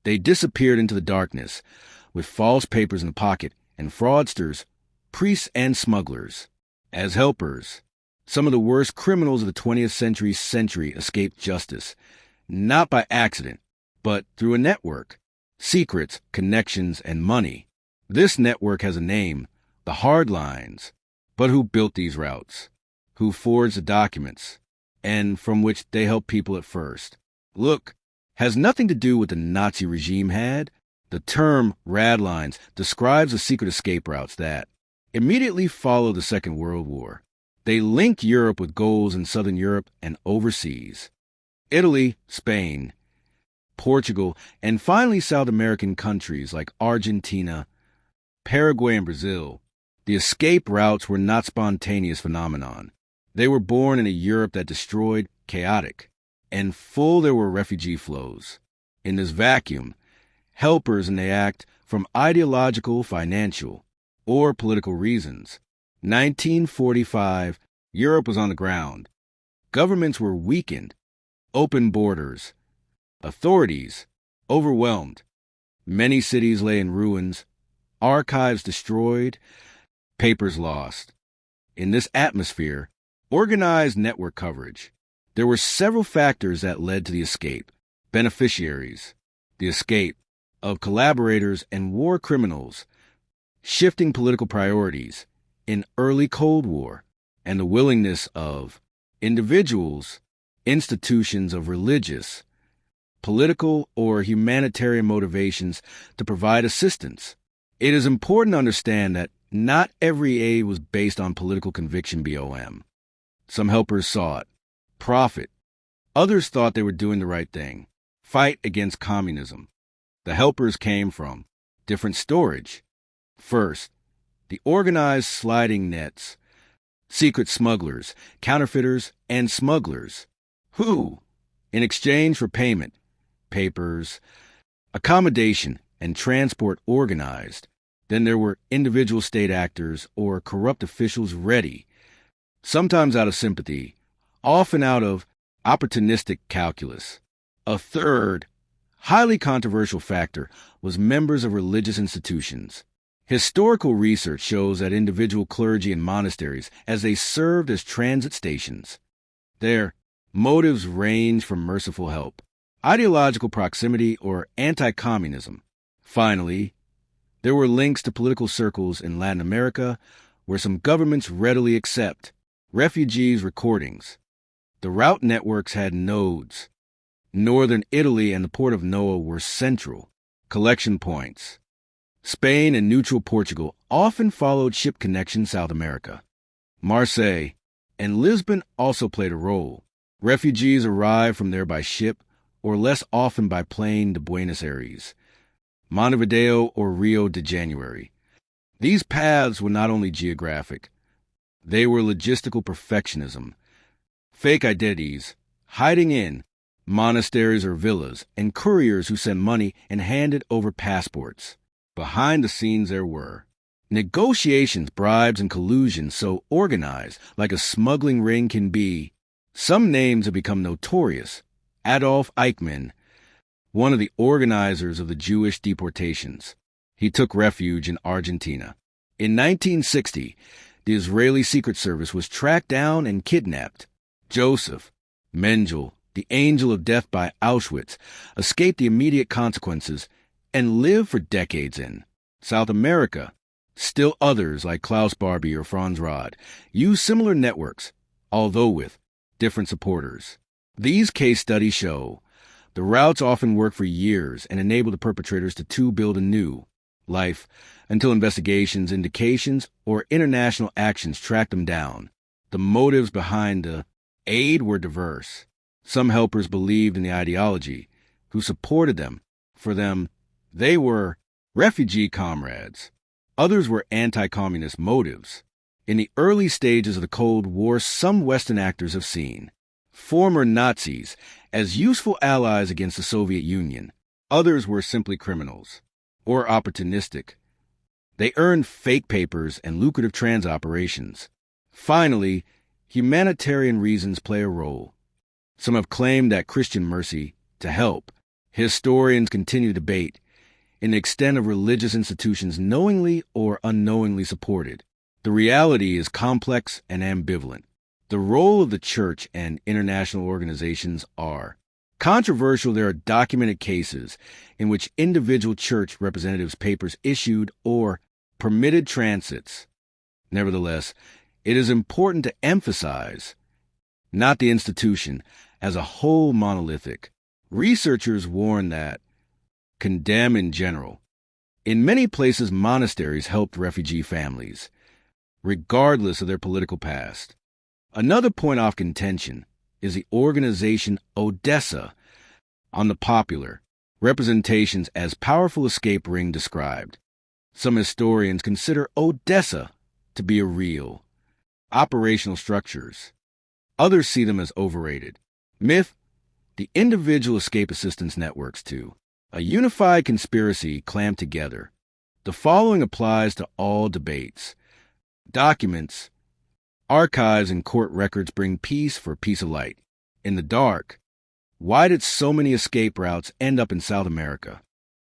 They disappeared into the darkness, with false papers in the pocket, and fraudsters, priests and smugglers. As helpers, some of the worst criminals of the 20th century escaped justice, not by accident, but through a network, secrets, connections, and money. This network has a name, the Hardlines. But who built these routes? Who forged the documents? And from which they helped people at first? Look, has nothing to do with the Nazi regime had. The term Ratlines describes the secret escape routes that immediately followed the Second World War. They link Europe with goals in Southern Europe and overseas. Italy, Spain, Portugal, and finally South American countries like Argentina, Paraguay, and Brazil. The escape routes were not spontaneous phenomenon. They were born in a Europe that destroyed, chaotic, and full there were refugee flows. In this vacuum, helpers and they act from ideological, financial, or political reasons. 1945, Europe was on the ground. Governments were weakened, open borders, authorities overwhelmed. Many cities lay in ruins, archives destroyed, papers lost. In this atmosphere, organized network coverage. There were several factors that led to the escape. Beneficiaries, the escape of collaborators and war criminals, shifting political priorities in early Cold War, and the willingness of individuals, institutions of religious, political, or humanitarian motivations to provide assistance. It is important to understand that not every aid was based on political conviction BOM. Some helpers saw it. Profit. Others thought they were doing the right thing. Fight against communism. The helpers came from different storage. First, the organized sliding nets. Secret smugglers, counterfeiters, and smugglers. Who, in exchange for payment, papers, accommodation, and transport organized. Then there were individual state actors or corrupt officials ready, sometimes out of sympathy, often out of opportunistic calculus. A third, highly controversial factor was members of religious institutions. Historical research shows that individual clergy in monasteries, as they served as transit stations, their motives range from merciful help, ideological proximity, or anti-communism. Finally, there were links to political circles in Latin America, where some governments readily accept refugees' recordings. The route networks had nodes. Northern Italy and the port of Noah were central collection points. Spain and neutral Portugal often followed ship connections South America. Marseille and Lisbon also played a role. Refugees arrived from there by ship or less often by plane to Buenos Aires, Montevideo, or Rio de Janeiro. These paths were not only geographic, they were logistical perfectionism, fake identities, hiding in monasteries or villas, and couriers who sent money and handed over passports. Behind the scenes there were negotiations, bribes, and collusion so organized, like a smuggling ring can be. Some names have become notorious. Adolf Eichmann, one of the organizers of the Jewish deportations. He took refuge in Argentina. In 1960, the Israeli Secret Service was tracked down and kidnapped. Josef Mengele, the angel of death by Auschwitz, escaped the immediate consequences and lived for decades in South America. Still others, like Klaus Barbie or Franz Rod, used similar networks, although with different supporters. These case studies show the routes often work for years and enable the perpetrators to build a new life until investigations, indications, or international actions track them down. The motives behind the aid were diverse. Some helpers believed in the ideology, who supported them. For them, they were refugee comrades. Others were anti-communist motives. In the early stages of the Cold War, some Western actors have seen former Nazis as useful allies against the Soviet Union. Others were simply criminals or opportunistic. They earned fake papers and lucrative transit operations. Finally, humanitarian reasons play a role. Some have claimed that Christian mercy to help. Historians continue to debate in the extent of religious institutions knowingly or unknowingly supported. The reality is complex and ambivalent. The role of the church and international organizations are controversial. There are documented cases in which individual church representatives' papers issued or permitted transits. Nevertheless, it is important to emphasize not the institution as a whole monolithic. Researchers warn that condemn in general. In many places, monasteries helped refugee families, regardless of their political past. Another point of contention is the organization ODESSA on the popular representations as powerful escape ring described. Some historians consider ODESSA to be a real, operational structures. Others see them as overrated. Myth, the individual escape assistance networks too. A unified conspiracy clamped together. The following applies to all debates. Documents, archives, and court records bring peace for peace of light. In the dark, why did so many escape routes end up in South America?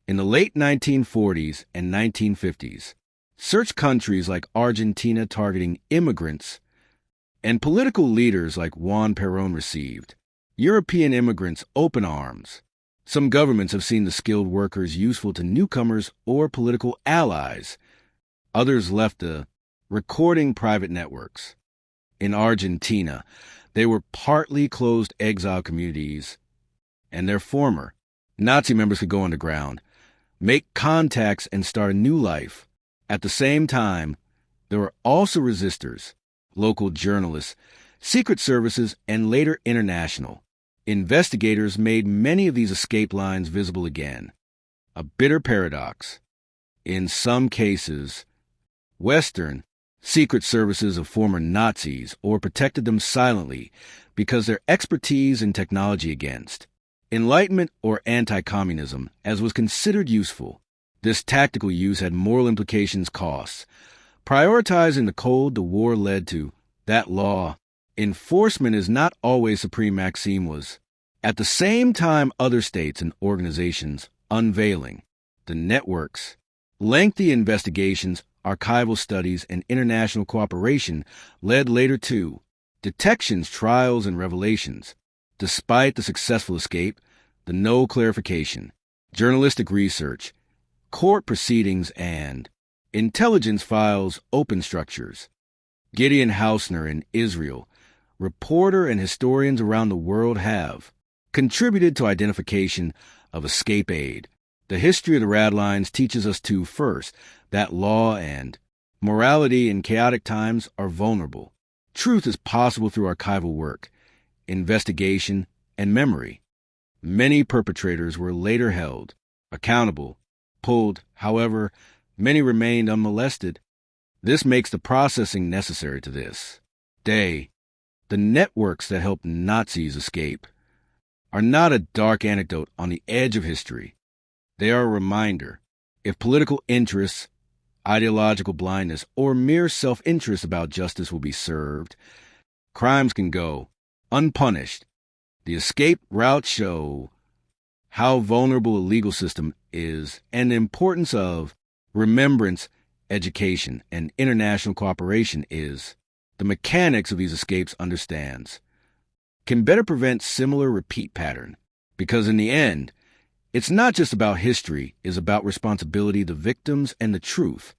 In the late 1940s and 1950s, search countries like Argentina targeting immigrants and political leaders like Juan Perón received European immigrants open arms. Some governments have seen the skilled workers useful to newcomers or political allies. Others left the recording private networks. In Argentina, they were partly closed exile communities, and their former Nazi members could go underground, make contacts, and start a new life. At the same time, there were also resistors, local journalists, secret services, and later international. Investigators made many of these escape lines visible again. A bitter paradox. In some cases, Western secret services of former Nazis or protected them silently because their expertise in technology against Enlightenment or anti-communism, as was considered useful. This tactical use had moral implications, costs. Prioritizing the cold, the war led to that law. Enforcement is not always supreme maxime was. At the same time, other states and organizations unveiling the networks, lengthy investigations, archival studies, and international cooperation led later to detections, trials, and revelations. Despite the successful escape, the no clarification, journalistic research, court proceedings, and intelligence files open structures. Gideon Hausner in Israel, reporter and historians around the world have contributed to identification of escape aid. The history of the Ratlines teaches us to, first, that law and morality in chaotic times are vulnerable. Truth is possible through archival work, investigation, and memory. Many perpetrators were later held accountable, pulled. However, many remained unmolested. This makes the processing necessary to this day. The networks that helped Nazis escape are not a dark anecdote on the edge of history. They are a reminder. If political interests, ideological blindness, or mere self-interest about justice will be served, crimes can go unpunished. The escape routes show how vulnerable a legal system is and the importance of remembrance, education, and international cooperation is. The mechanics of these escapes understands can better prevent similar repeat pattern, because in the end, it's not just about history, it's about responsibility, the victims, and the truth.